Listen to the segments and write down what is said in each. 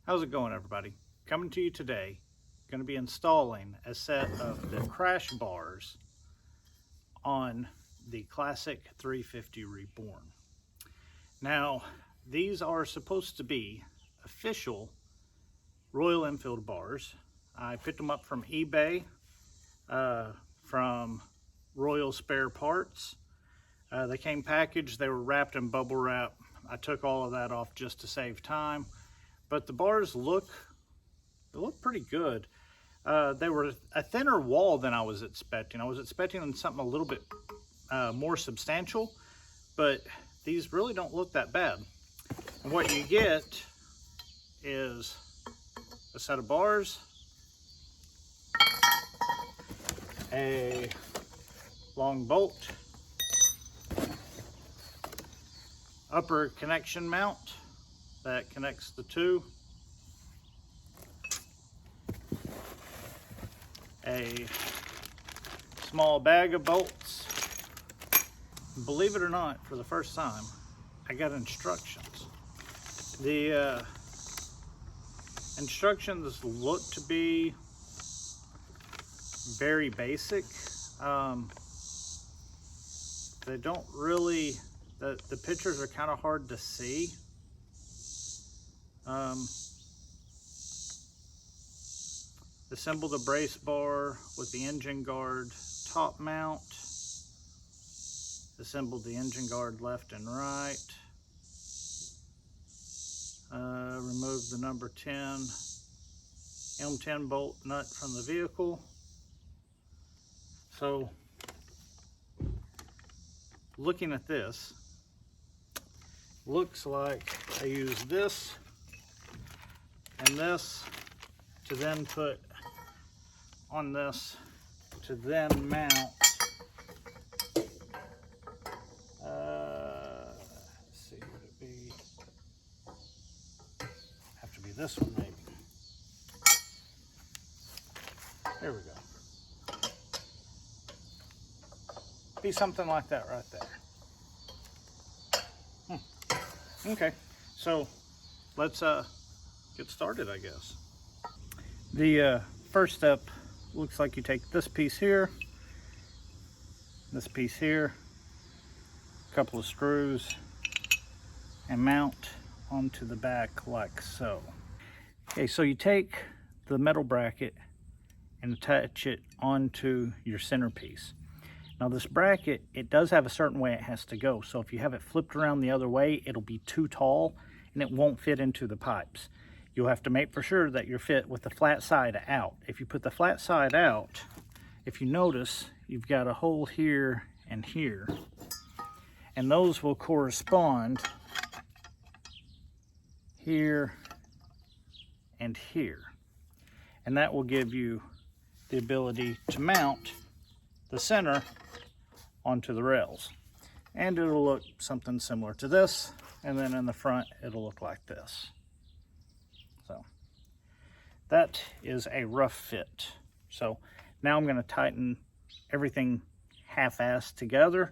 How's it going, everybody? Coming to you today, going to be installing a set of the crash bars on the classic 350 Reborn. Now, these are supposed to be official Royal Enfield bars. I picked them up from eBay, from Royal Spare Parts. They came packaged, they were wrapped in bubble wrap. I took all of that off just to save time. But the bars look pretty good. They were a thinner wall than I was expecting. I was expecting something a little bit more substantial, but these really don't look that bad. And what you get is a set of bars, a long bolt, upper connection mount that connects the two, a small bag of bolts. Believe it or not, for the first time, I got instructions. The instructions look to be very basic. They don't really, the pictures are kind of hard to see. Assemble the brace bar with the engine guard top mount. Assemble the engine guard left and right. Remove the number 10 M10 bolt nut from the vehicle. So, looking at this, looks like I use this and this to then put on this to then mount let's see, would it be, have to be this one maybe. There we go. Be something like that right there. Okay, so let's get started, I guess. The first step looks like you take this piece here, a couple of screws, and mount onto the back like so. Okay, so you take the metal bracket and attach it onto your centerpiece. Now this bracket, it does have a certain way it has to go, so if you have it flipped around the other way, it'll be too tall and it won't fit into the pipes. You'll have to make for sure that you're fit with the flat side out. If you put the flat side out, if you notice, you've got a hole here and here, and those will correspond here and here. And that will give you the ability to mount the center onto the rails. And it'll look something similar to this, and then in the front, it'll look like this. So that is a rough fit. So now I'm going to tighten everything half-assed together,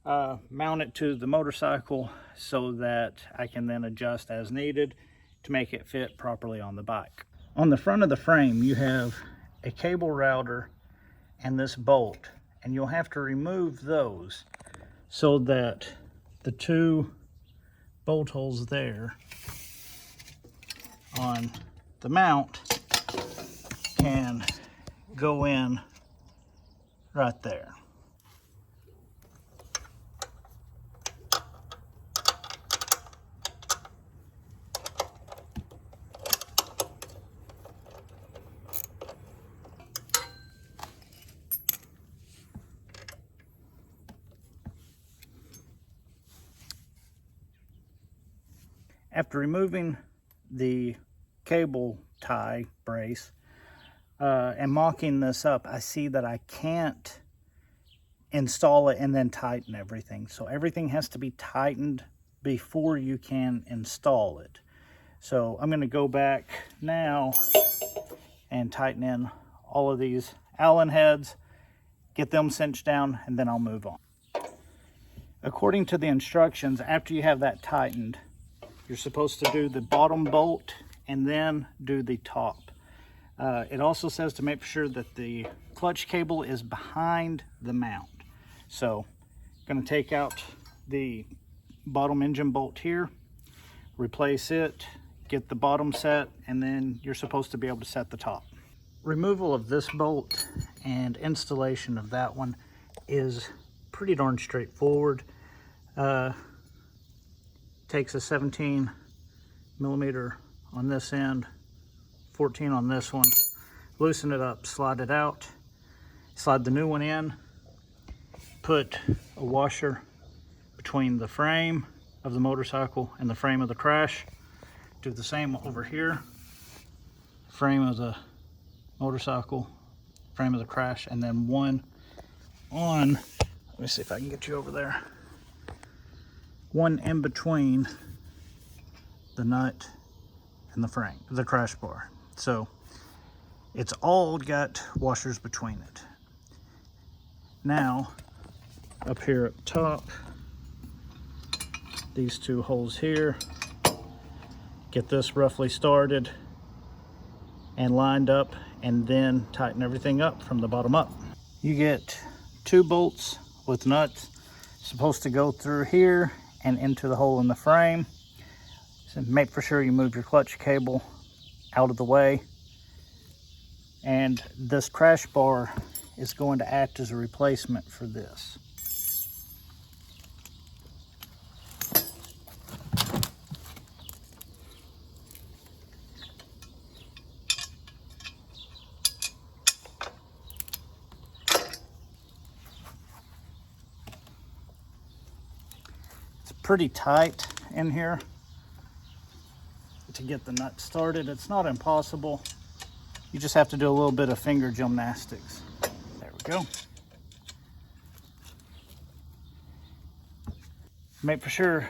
mount it to the motorcycle so that I can then adjust as needed to make it fit properly on the bike. On the front of the frame, you have a cable router and this bolt, and you'll have to remove those so that the two bolt holes there on the mount can go in right there. After removing the cable tie brace and mocking this up, I see that I can't install it and then tighten everything. So everything has to be tightened before you can install it. So I'm going to go back now and tighten in all of these Allen heads, get them cinched down, and then I'll move on. According to the instructions, after you have that tightened, you're supposed to do the bottom bolt and then do the top. It also says to make sure that the clutch cable is behind the mount. So I'm going to take out the bottom engine bolt here, replace it, get the bottom set, and then you're supposed to be able to set the top. Removal of this bolt and installation of that one is pretty darn straightforward. Takes a 17 millimeter on this end, 14 on this one, loosen it up, slide it out, slide the new one in, put a washer between the frame of the motorcycle and the frame of the crash. Do the same over here, frame of the motorcycle, frame of the crash, and then one on, let me see if I can get you over there, one in between the nut and the frame, the crash bar. So it's all got washers between it. Now, up here at the top, these two holes here, get this roughly started and lined up, and then tighten everything up from the bottom up. You get 2 bolts with nuts supposed to go through here and into the hole in the frame. So make for sure you move your clutch cable out of the way. And this crash bar is going to act as a replacement for this. It's pretty tight in here to get the nut started. It's not impossible. You just have to do a little bit of finger gymnastics. There we go. Make for sure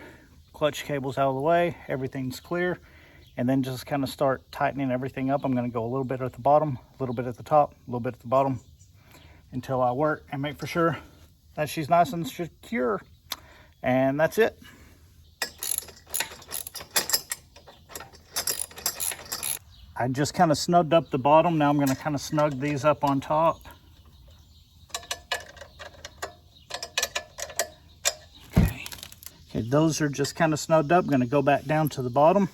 clutch cable's out of the way, everything's clear, and then just kind of start tightening everything up. I'm going to go a little bit at the bottom, a little bit at the top, a little bit at the bottom until I work and make for sure that she's nice and secure. And that's it. I just kind of snugged up the bottom. Now I'm going to kind of snug these up on top. Okay, those are just kind of snugged up. I'm going to go back down to the bottom.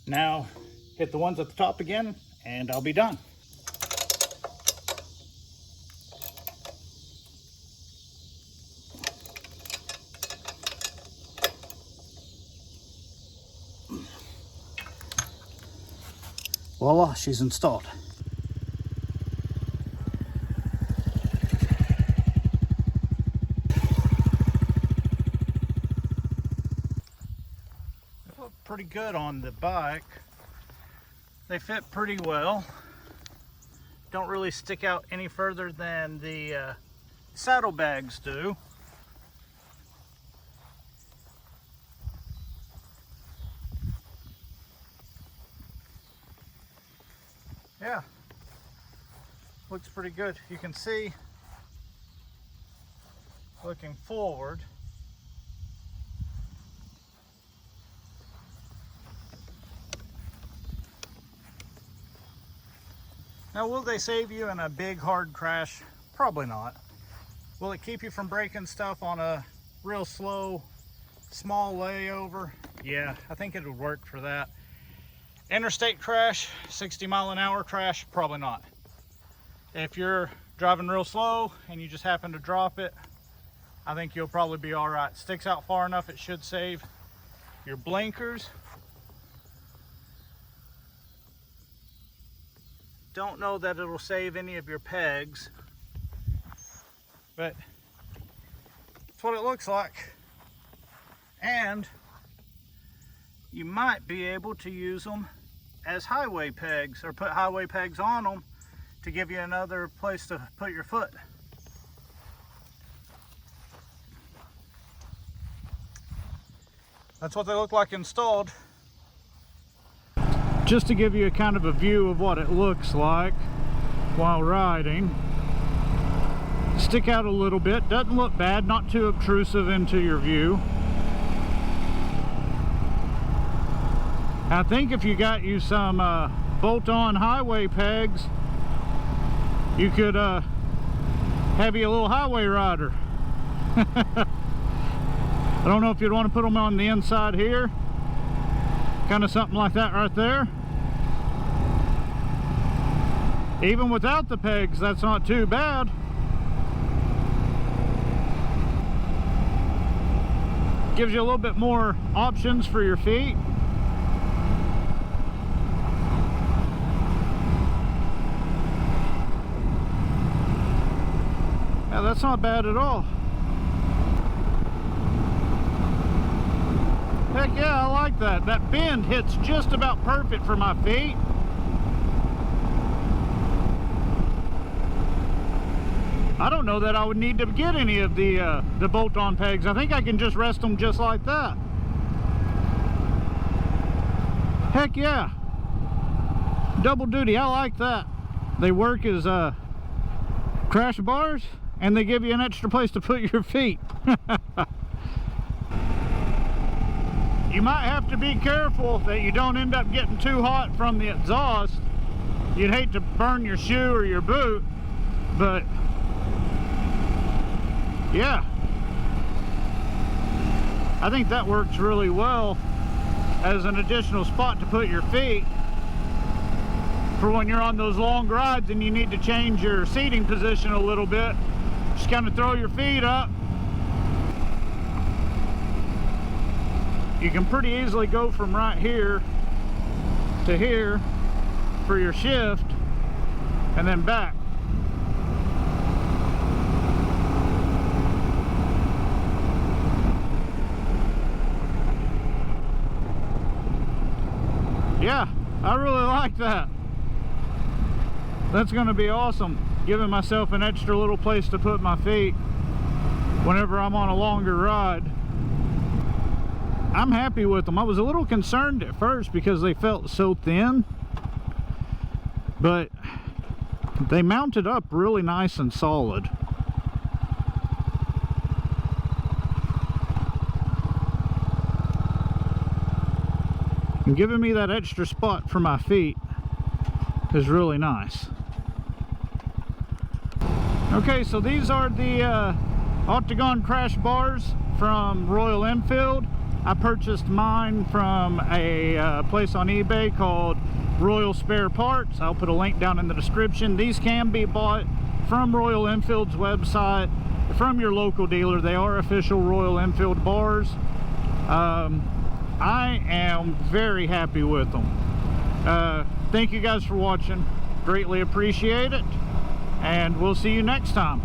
Now hit the ones at the top again, and I'll be done. Voila, she's installed. They look pretty good on the bike. They fit pretty well. Don't really stick out any further than the saddlebags do. Yeah, looks pretty good. You can see, looking forward, now will they save you in a big hard crash? Probably not. Will it keep you from breaking stuff on a real slow, small layover? Yeah, I think it would work for that. Interstate crash, 60-mile-an-hour crash, probably not. If you're driving real slow and you just happen to drop it, I think you'll probably be all right. Sticks out far enough, it should save your blinkers. Don't know that it'll save any of your pegs, but that's what it looks like. And you might be able to use them as highway pegs, or put highway pegs on them to give you another place to put your foot. That's what they look like installed. Just to give you a kind of a view of what it looks like while riding. Stick out a little bit, doesn't look bad, not too obtrusive into your view. I think if you got you some bolt-on highway pegs, you could have you a little highway rider. I don't know if you'd want to put them on the inside here, kind of something like that right there. Even without the pegs, that's not too bad. Gives you a little bit more options for your feet. Yeah, that's not bad at all. Heck yeah, I like that. That bend hits just about perfect for my feet. I don't know that I would need to get any of the bolt-on pegs. I think I can just rest them just like that. Heck yeah. Double duty, I like that. They work as crash bars, and they give you an extra place to put your feet. You might have to be careful that you don't end up getting too hot from the exhaust. You'd hate to burn your shoe or your boot, but yeah, I think that works really well as an additional spot to put your feet for when you're on those long rides and you need to change your seating position a little bit. Just kind of throw your feet up. You can pretty easily go from right here to here for your shift and then back. Yeah, I really like that. That's going to be awesome. Giving myself an extra little place to put my feet whenever I'm on a longer ride. I'm happy with them. I was a little concerned at first because they felt so thin, but they mounted up really nice and solid. And giving me that extra spot for my feet is really nice. Okay, so these are the Octagon crash bars from Royal Enfield. I purchased mine from a place on eBay called Royal Spare Parts. I'll put a link down in the description. These can be bought from Royal Enfield's website, from your local dealer. They are official Royal Enfield bars. I am very happy with them. Thank you guys for watching. Greatly appreciate it. And we'll see you next time.